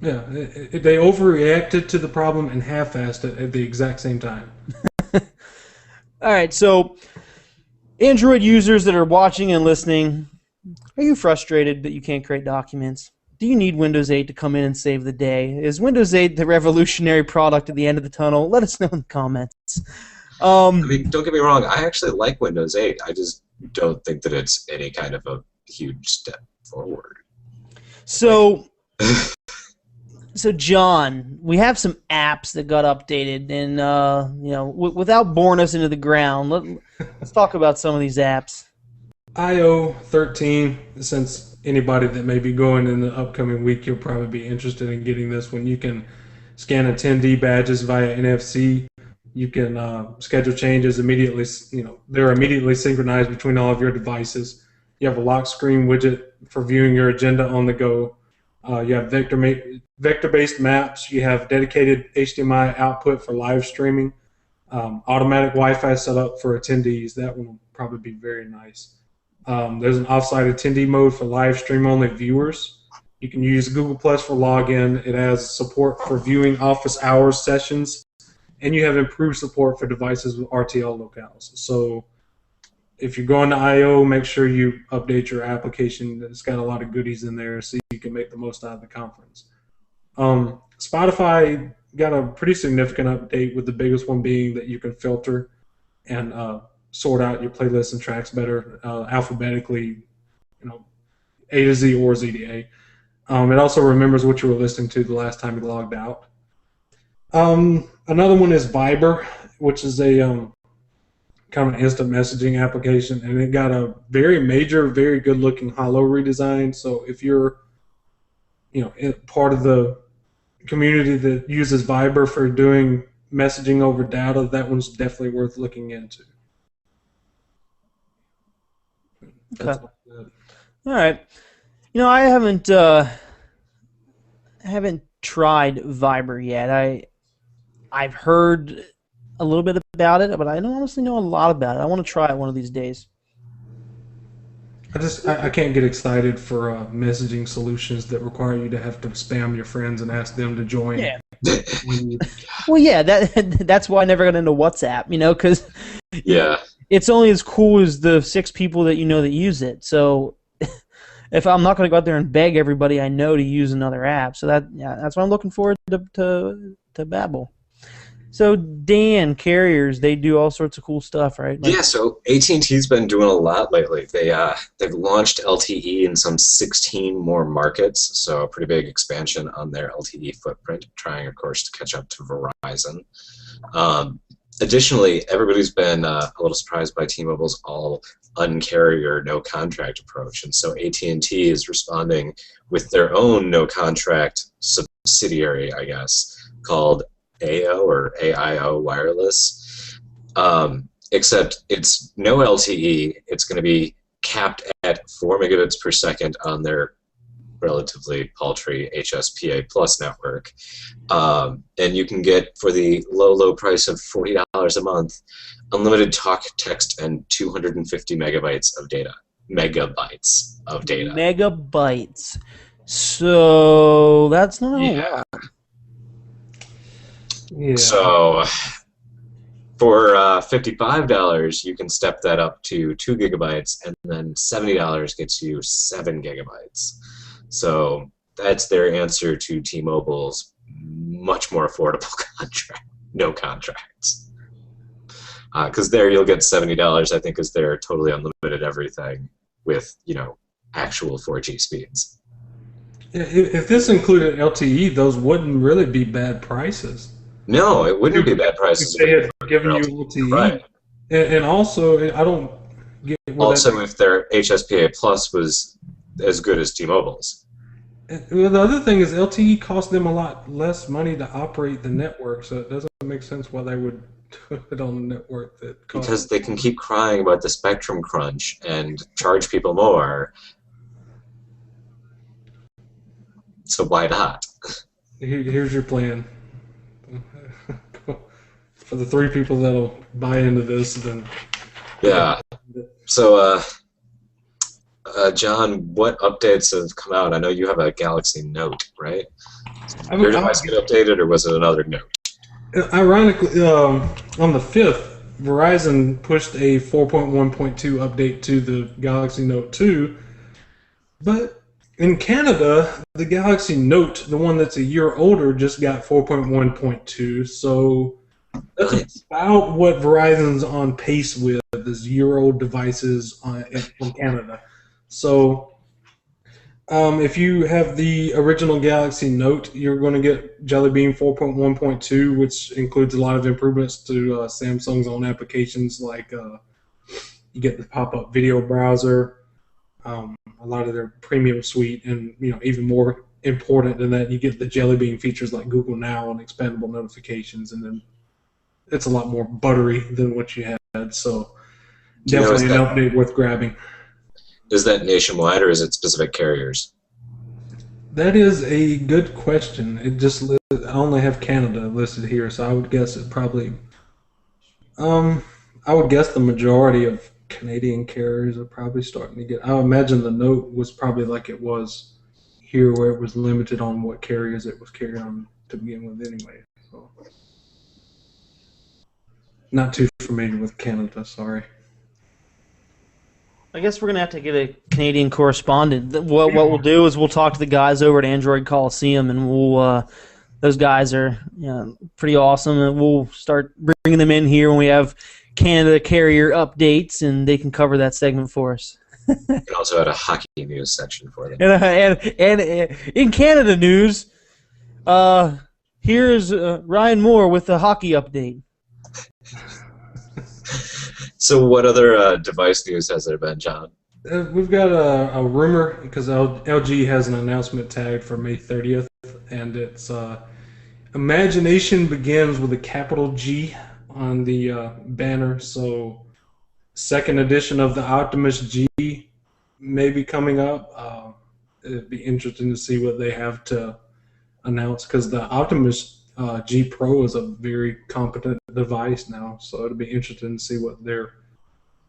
Yeah, they overreacted to the problem and half-assed it at the exact same time. All right, so Android users that are watching and listening, are you frustrated that you can't create documents? Do you need Windows 8 to come in and save the day? Is Windows 8 the revolutionary product at the end of the tunnel? Let us know in the comments. I mean, don't get me wrong. I actually like Windows 8. I just don't think that it's any kind of a huge step forward. So, John, we have some apps that got updated, and without boring us into the ground, let's talk about some of these apps. IO13, since anybody that may be going in the upcoming week, you'll probably be interested in getting this one. You can scan attendee badges via NFC. You can schedule changes immediately. They're immediately synchronized between all of your devices. You have a lock screen widget for viewing your agenda on the go. You have vector-based maps. You have dedicated HDMI output for live streaming. Automatic Wi-Fi setup for attendees. That one will probably be very nice. There's an offsite attendee mode for live stream only viewers. You can use Google Plus for login. It has support for viewing office hours sessions, and you have improved support for devices with RTL locales. So if you're going to I/O, make sure you update your application. It's got a lot of goodies in there, so you can make the most out of the conference. Spotify got a pretty significant update, with the biggest one being that you can filter and sort out your playlists and tracks better alphabetically, A to Z or Z to A. It also remembers what you were listening to the last time you logged out. Another one is Viber, which is a kind of instant messaging application, and it got a very major, very good-looking holo redesign. So if you're, part of the community that uses Viber for doing messaging over data, that one's definitely worth looking into. Okay. All right. I haven't tried Viber yet. I've heard a little bit about it, but I don't honestly know a lot about it. I want to try it one of these days. I can't get excited for messaging solutions that require you to have to spam your friends and ask them to join. Yeah. Well, yeah, that's why I never got into WhatsApp, because it's only as cool as the 6 people that that use it. So if I'm not going to go out there and beg everybody I know to use another app, so that's what I'm looking forward to Babel. So Dan, carriers, they do all sorts of cool stuff, right? Yeah, so AT&T's been doing a lot lately. They've launched LTE in some 16 more markets, so a pretty big expansion on their LTE footprint, trying, of course, to catch up to Verizon. Additionally, everybody's been a little surprised by T-Mobile's all-uncarrier, no-contract approach, and so AT&T is responding with their own no-contract subsidiary, I guess, called AO or AIO Wireless, except it's no LTE. It's going to be capped at 4 megabits per second on their relatively paltry HSPA Plus network. And you can get, for the low price of $40 a month, unlimited talk, text, and 250 megabytes of data. Megabytes of data. Megabytes. So that's not a lot. Yeah. So for $55, you can step that up to 2 gigabytes, and then $70 gets you 7 gigabytes. So that's their answer to T-Mobile's much more affordable contract, no contracts. Because there you'll get $70, I think, is their totally unlimited everything with, actual 4G speeds. If this included LTE, those wouldn't really be bad prices. No, it wouldn't be bad prices. If they had given you LTE. Right. And also, I don't get what also, if their HSPA Plus was as good as T-Mobile's. Well, the other thing is LTE costs them a lot less money to operate the network, so it doesn't make sense why they would put it on the network that costs. Because they can keep crying about the spectrum crunch and charge people more. So why not? Here's your plan. For the 3 people that'll buy into this, then... Yeah. So, John, what updates have come out? I know you have a Galaxy Note, right? Did your device get updated, or was it another Note? Ironically, on the 5th, Verizon pushed a 4.1.2 update to the Galaxy Note 2, but in Canada, the Galaxy Note, the one that's a year older, just got 4.1.2, so that's about what Verizon's on pace with, is year-old devices from Canada. So if you have the original Galaxy Note, you're going to get Jelly Bean 4.1.2, which includes a lot of improvements to Samsung's own applications, like you get the pop-up video browser, a lot of their premium suite, and even more important than that, you get the Jelly Bean features like Google Now and expandable notifications, and then it's a lot more buttery than what you had. So definitely an update worth grabbing. Is that nationwide, or is it specific carriers? That is a good question. I only have Canada listed here, so I would guess it probably. I would guess the majority of Canadian carriers are probably starting to get. I imagine the Note was probably like it was here where it was limited on what carriers it was carried on to begin with anyway. So, not too familiar with Canada, sorry. I guess we're going to have to get a Canadian correspondent. What we'll do is we'll talk to the guys over at Android Coliseum, and those guys are pretty awesome, and we'll start bringing them in here when we have Canada carrier updates, and they can cover that segment for us. You can also add a hockey news section for them. And in Canada news, here's Ryan Moore with the hockey update. So what other device news has there been, John? We've got a rumor, because LG has an announcement tagged for May 30th, and it's Imagination begins with a capital G on the banner, so second edition of the Optimus G may be coming up. It'd be interesting to see what they have to announce, because the Optimus G Pro is a very competent device now, so it'll be interesting to see what they're...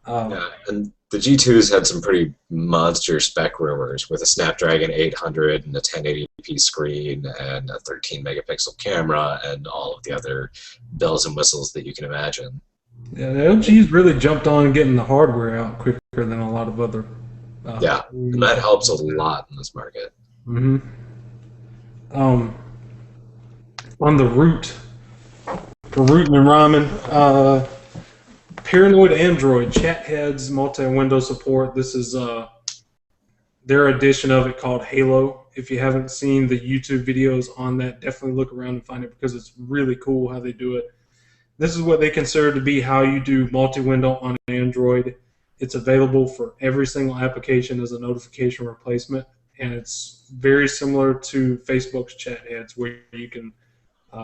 yeah, and the G2's had some pretty monster spec rumors with a Snapdragon 800 and a 1080p screen and a 13 megapixel camera and all of the other bells and whistles that you can imagine. Yeah, the LG's really jumped on getting the hardware out quicker than a lot of other... yeah, and that helps a lot in this market. Mm-hmm. On the root, for rootin' and rhyming, Paranoid Android, chat heads, multi-window support. This is their edition of it called Halo. If you haven't seen the YouTube videos on that, definitely look around and find it, because it's really cool how they do it. This is what they consider to be how you do multi-window on Android. It's available for every single application as a notification replacement, and it's very similar to Facebook's chat heads, where you can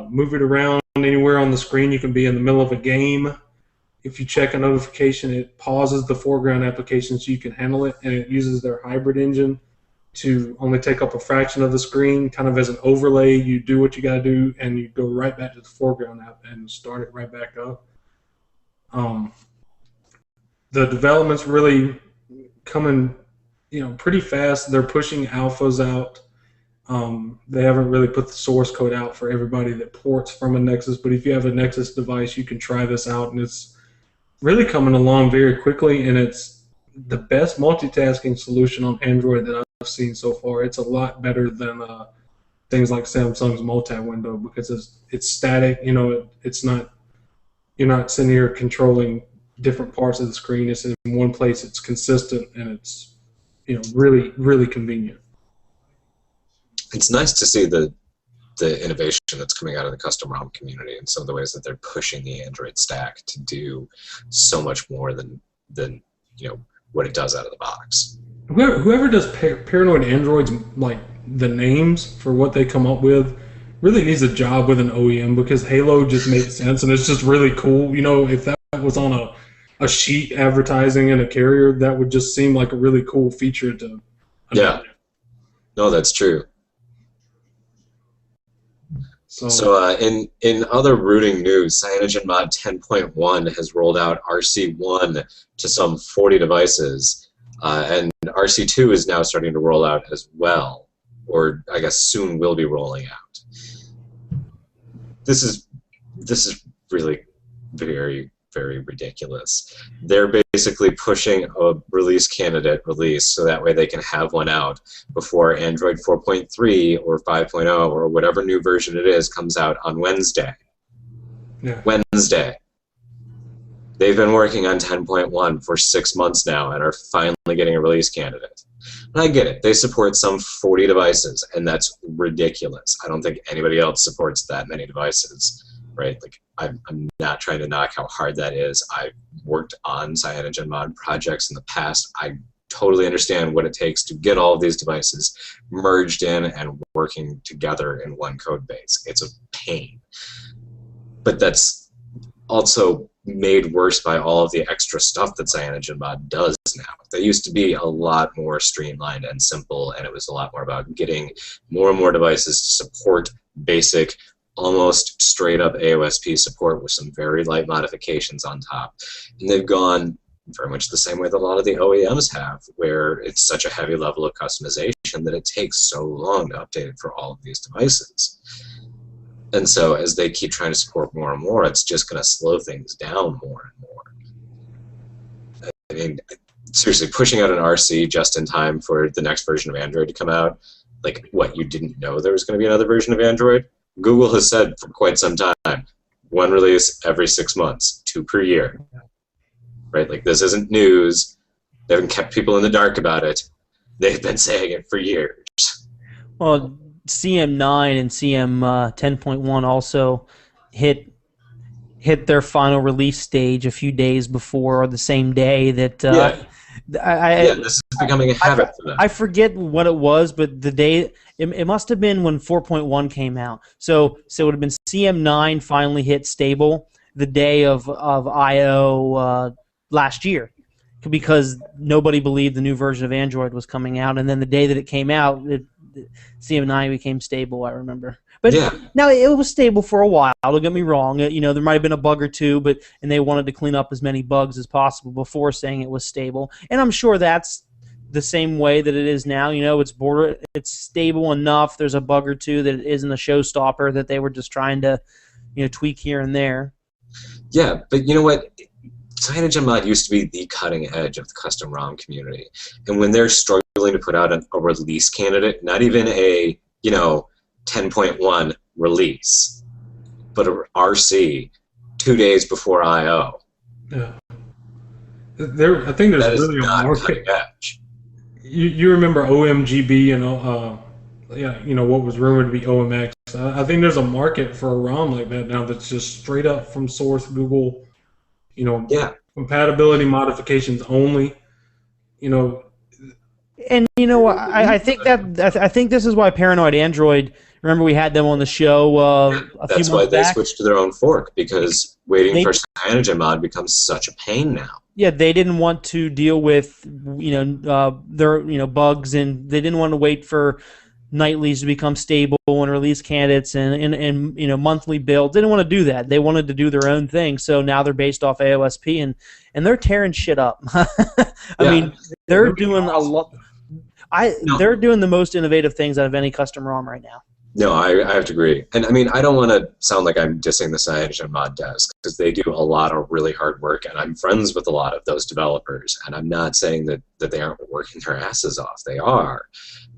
move it around anywhere on the screen. You can be in the middle of a game. If you check a notification, it pauses the foreground application so you can handle it, and it uses their hybrid engine to only take up a fraction of the screen, kind of as an overlay. You do what you got to do, and you go right back to the foreground app and start it right back up. The development's really coming, pretty fast. They're pushing alphas out. They haven't really put the source code out for everybody that ports from a Nexus, but if you have a Nexus device, you can try this out, and it's really coming along very quickly, and it's the best multitasking solution on Android that I've seen so far. It's a lot better than things like Samsung's multi-window, because it's static. It's not, you're not sitting here controlling different parts of the screen. It's in one place. It's consistent, and it's really, really convenient. It's nice to see the innovation that's coming out of the custom ROM community and some of the ways that they're pushing the Android stack to do so much more than what it does out of the box. Whoever does Paranoid Androids, like the names for what they come up with, really needs a job with an OEM, because Halo just makes sense and it's just really cool. If that was on a sheet advertising in a carrier, that would just seem like a really cool feature to... Yeah. No, that's true. So in other rooting news, CyanogenMod 10.1 has rolled out RC1 to some 40 devices, and RC2 is now starting to roll out as well, or I guess soon will be rolling out. This is really very, very ridiculous. They're basically pushing a release candidate release so that way they can have one out before Android 4.3 or 5.0 or whatever new version it is comes out on Wednesday. Yeah. Wednesday. They've been working on 10.1 for 6 months now and are finally getting a release candidate. And I get it. They support some 40 devices, and that's ridiculous. I don't think anybody else supports that many devices. Right? Like, I'm not trying to knock how hard that is. I've worked on CyanogenMod projects in the past. I totally understand what it takes to get all of these devices merged in and working together in one code base. It's a pain. But that's also made worse by all of the extra stuff that CyanogenMod does now. They used to be a lot more streamlined and simple, and it was a lot more about getting more and more devices to support basic, almost straight up AOSP support with some very light modifications on top. And they've gone very much the same way that a lot of the OEMs have, where it's such a heavy level of customization that it takes so long to update it for all of these devices. And so as they keep trying to support more and more, it's just going to slow things down more and more. I mean, seriously, pushing out an RC just in time for the next version of Android to come out, like, what, you didn't know there was going to be another version of Android? Google has said for quite some time, one release every 6 months, 2 per year. Right? Like, this isn't news. They haven't kept people in the dark about it. They've been saying it for years. Well, CM9 and CM 10.1 also hit their final release stage a few days before, or the same day that. This is becoming a habit for them. I forget what it was, but the day it must have been when 4.1 came out. So it would have been CM9 finally hit stable the day of IO last year, because nobody believed the new version of Android was coming out, and then the day that it came out, CM9 became stable, I remember. But now it was stable for a while. Don't get me wrong. You know, there might have been a bug or two, and they wanted to clean up as many bugs as possible before saying it was stable. And I'm sure that's the same way that it is now. You know, it's stable enough. There's a bug or two that it isn't a showstopper that they were just trying to, tweak here and there. Yeah, but you know what? CyanogenMod used to be the cutting edge of the custom ROM community, and when they're struggling to put out a release candidate, not even a 10.1 release, but a RC 2 days before I/O. Yeah, I think there's really a market. You remember OMGB and what was rumored to be OMX. I think there's a market for a ROM like that now that's just straight up from source Google. Compatibility modifications only. And I think I think this is why Paranoid Android. Remember, we had them on the show a few months back. That's why they switched to their own fork, because waiting for CyanogenMod becomes such a pain now. Yeah, they didn't want to deal with their bugs, and they didn't want to wait for nightlies to become stable and release candidates and monthly builds. They didn't want to do that. They wanted to do their own thing. So now they're based off AOSP, and they're tearing shit up. I mean, they're doing a lot. They're doing the most innovative things out of any custom ROM right now. No, I have to agree. And I mean, I don't want to sound like I'm dissing the CyanogenMod devs, because they do a lot of really hard work, and I'm friends with a lot of those developers, and I'm not saying that they aren't working their asses off. They are.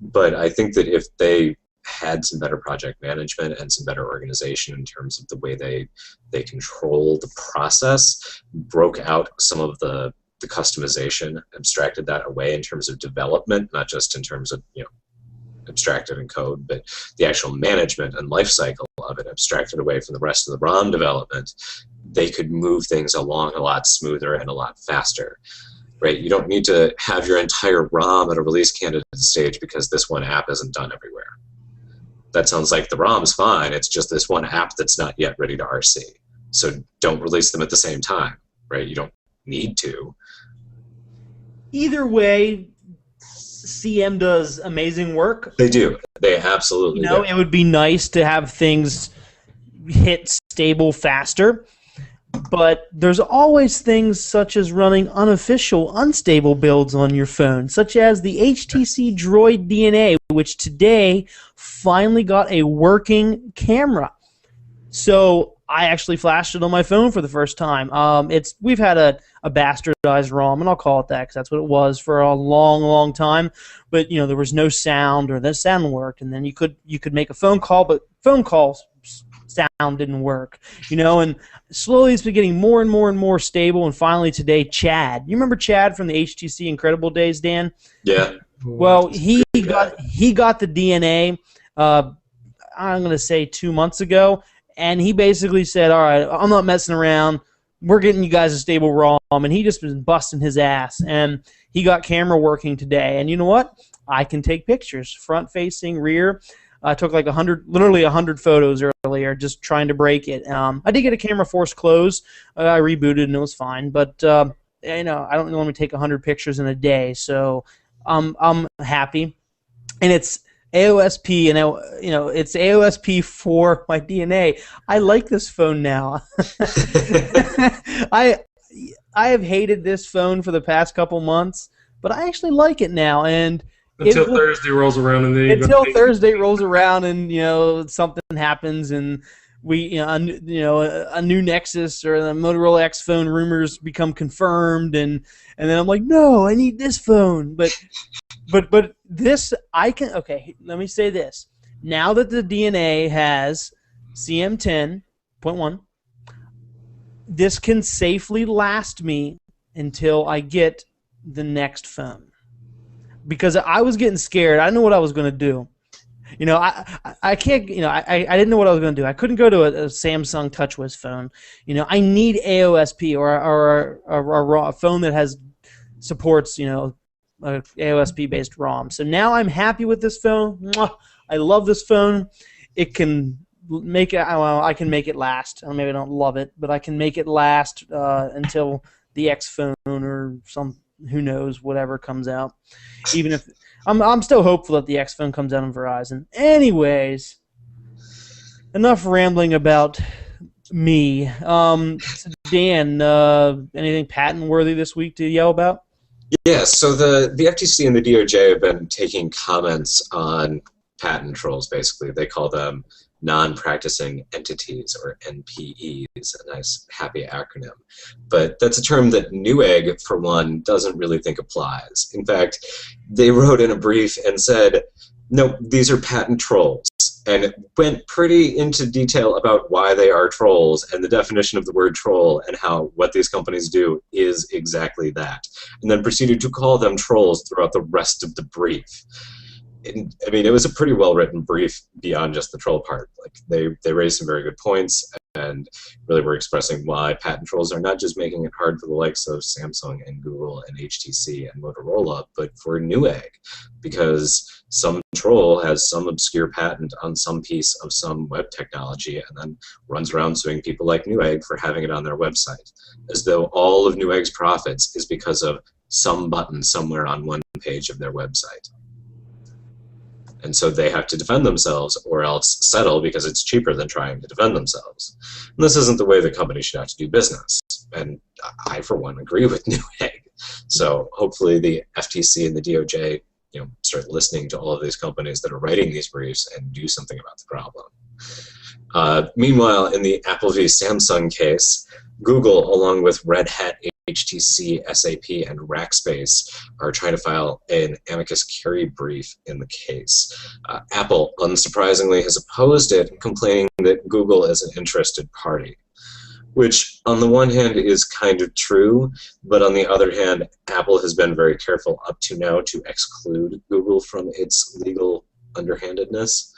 But I think that if they had some better project management and some better organization in terms of the way they control the process, broke out some of the customization, abstracted that away in terms of development, not just in terms of abstracted in code, but the actual management and life cycle of it abstracted away from the rest of the ROM development, they could move things along a lot smoother and a lot faster. Right? You don't need to have your entire ROM at a release candidate stage because this one app isn't done everywhere. That sounds like the ROM's fine, it's just this one app that's not yet ready to RC. So don't release them at the same time, right? You don't need to. Either way, CM does amazing work. They do. They absolutely do. It would be nice to have things hit stable faster, but there's always things such as running unofficial, unstable builds on your phone, such as the HTC Droid DNA, which today finally got a working camera. So I actually flashed it on my phone for the first time. We've had a bastardized ROM, and I'll call it that because that's what it was for a long, long time. But there was no sound, or the sound worked, and then you could make a phone call, but phone calls sound didn't work. And slowly it's been getting more and more and more stable. And finally today, Chad. You remember Chad from the HTC Incredible days, Dan? Yeah. Well, he got the DNA. I'm going to say 2 months ago. And he basically said, all right, I'm not messing around. We're getting you guys a stable ROM. And he just been busting his ass. And he got camera working today. And you know what? I can take pictures, front-facing, rear. I took like literally 100 photos earlier just trying to break it. I did get a camera force close. I rebooted and it was fine. But, I don't normally take 100 pictures in a day. So I'm happy. And it's AOSP, and it's AOSP for my DNA. I like this phone now. I I have hated this phone for the past couple months, but I actually like it now. And until Thursday rolls around, and then Thursday rolls around, and something happens, and we a new Nexus or the Motorola X phone rumors become confirmed, and then I'm like, no, I need this phone, but this I can. Okay, let me say this. Now that the DNA has CM10.1, this can safely last me until I get the next phone. Because I was getting scared. I didn't know what I was going to do. I can't. I didn't know what I was going to do. I couldn't go to a Samsung TouchWiz phone. I need AOSP or a phone that supports AOSP based ROM. So now I'm happy with this phone. Mwah! I love this phone. It can make it. Well, I can make it last. Maybe I don't love it, but I can make it last until the X phone or some. Who knows, whatever comes out. Even if I'm still hopeful that the X phone comes out on Verizon. Anyways, enough rambling about me. Dan, anything patent worthy this week to yell about? Yeah, so the FTC and the DOJ have been taking comments on patent trolls, basically. They call them non-practicing entities, or NPEs, a nice happy acronym. But that's a term that Newegg, for one, doesn't really think applies. In fact, they wrote in a brief and said, no, these are patent trolls, and it went pretty into detail about why they are trolls and the definition of the word troll and how what these companies do is exactly that, and then proceeded to call them trolls throughout the rest of the brief. I mean, it was a pretty well-written brief beyond just the troll part. Like they raised some very good points and really were expressing why patent trolls are not just making it hard for the likes of Samsung and Google and HTC and Motorola, but for Newegg, because some troll has some obscure patent on some piece of some web technology and then runs around suing people like Newegg for having it on their website, as though all of Newegg's profits is because of some button somewhere on one page of their website. And so they have to defend themselves or else settle because it's cheaper than trying to defend themselves. And this isn't the way the company should have to do business. And I, for one, agree with Newegg. So hopefully the FTC and the DOJ start listening to all of these companies that are writing these briefs and do something about the problem. Meanwhile, in the Apple v. Samsung case, Google, along with Red Hat, HTC, SAP, and Rackspace, are trying to file an amicus curiae brief in the case. Apple, unsurprisingly, has opposed it, complaining that Google is an interested party, which on the one hand is kind of true, but on the other hand, Apple has been very careful up to now to exclude Google from its legal underhandedness.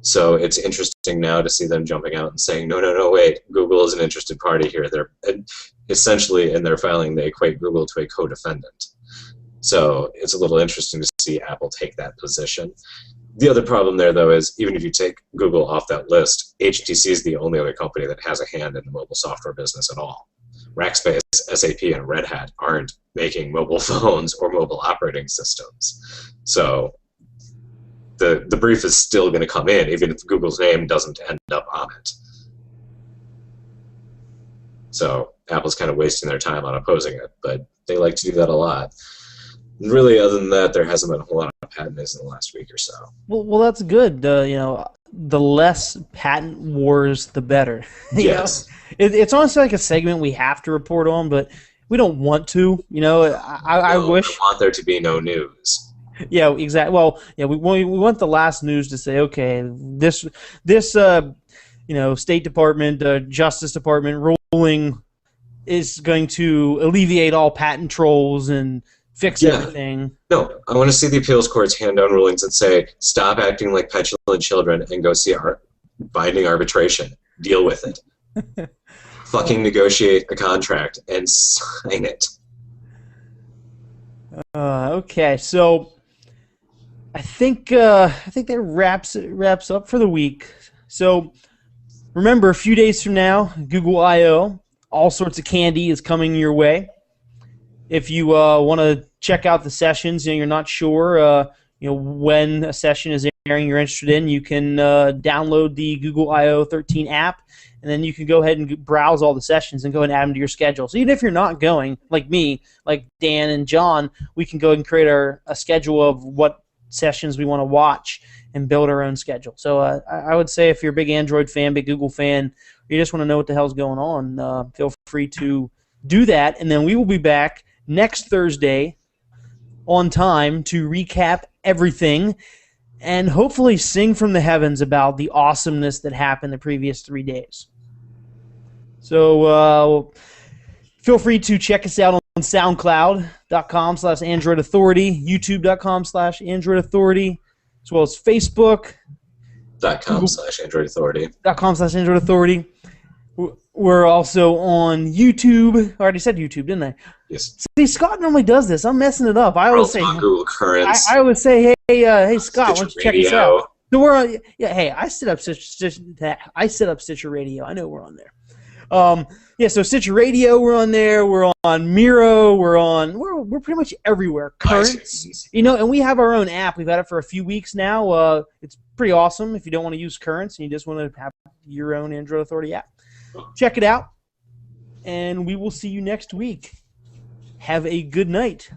So it's interesting now to see them jumping out and saying, no, wait, Google is an interested party here. They're essentially, in their filing, they equate Google to a co-defendant. So it's a little interesting to see Apple take that position. The other problem there, though, is even if you take Google off that list, HTC is the only other company that has a hand in the mobile software business at all. Rackspace, SAP, and Red Hat aren't making mobile phones or mobile operating systems. So the brief is still going to come in, even if Google's name doesn't end up on it. So Apple's kind of wasting their time on opposing it, but they like to do that a lot. And really, other than that, there hasn't been a whole lot of patent news in the last week or so. Well, that's good. The less patent wars, the better. Yes. It's honestly like a segment we have to report on, but we don't want to. I wish. We want there to be no news. Yeah, exactly. Well, yeah, we want the last news to say, okay, this State Department, Justice Department ruling is going to alleviate all patent trolls and fix everything. No, I want to see the appeals courts hand down rulings that say, stop acting like petulant children and go see our binding arbitration. Deal with it. Fucking negotiate a contract and sign it. Okay, so I think that wraps up for the week. So remember, a few days from now, Google I/O, all sorts of candy is coming your way. If you want to check out the sessions, you're not sure, when a session is airing you're interested in, you can download the Google IO13 app, and then you can go ahead and browse all the sessions and go and add them to your schedule. So even if you're not going, like me, like Dan and John, we can go ahead and create a schedule of what sessions we want to watch and build our own schedule. So I would say if you're a big Android fan, big Google fan, or you just want to know what the hell's going on, feel free to do that. And then we will be back next Thursday on time to recap everything and hopefully sing from the heavens about the awesomeness that happened the previous 3 days. So feel free to check us out on SoundCloud.com/Android Authority, YouTube.com/Android Authority, as well as Facebook.com/Android Authority. .com/Android Authority. We're also on YouTube. I already said YouTube, didn't I? Yes. See, Scott normally does this. I'm messing it up. I always say, Google Currents. I always say, hey, Scott, why don't you check us Radio. out? So we're on. Yeah, hey, I set up Stitcher Radio. I know we're on there. So Stitcher Radio, we're on there. We're on Miro. We're pretty much everywhere. Currents, and we have our own app. We've had it for a few weeks now. It's pretty awesome. If you don't want to use Currents and you just want to have your own Android Authority app, check it out. And we will see you next week. Have a good night.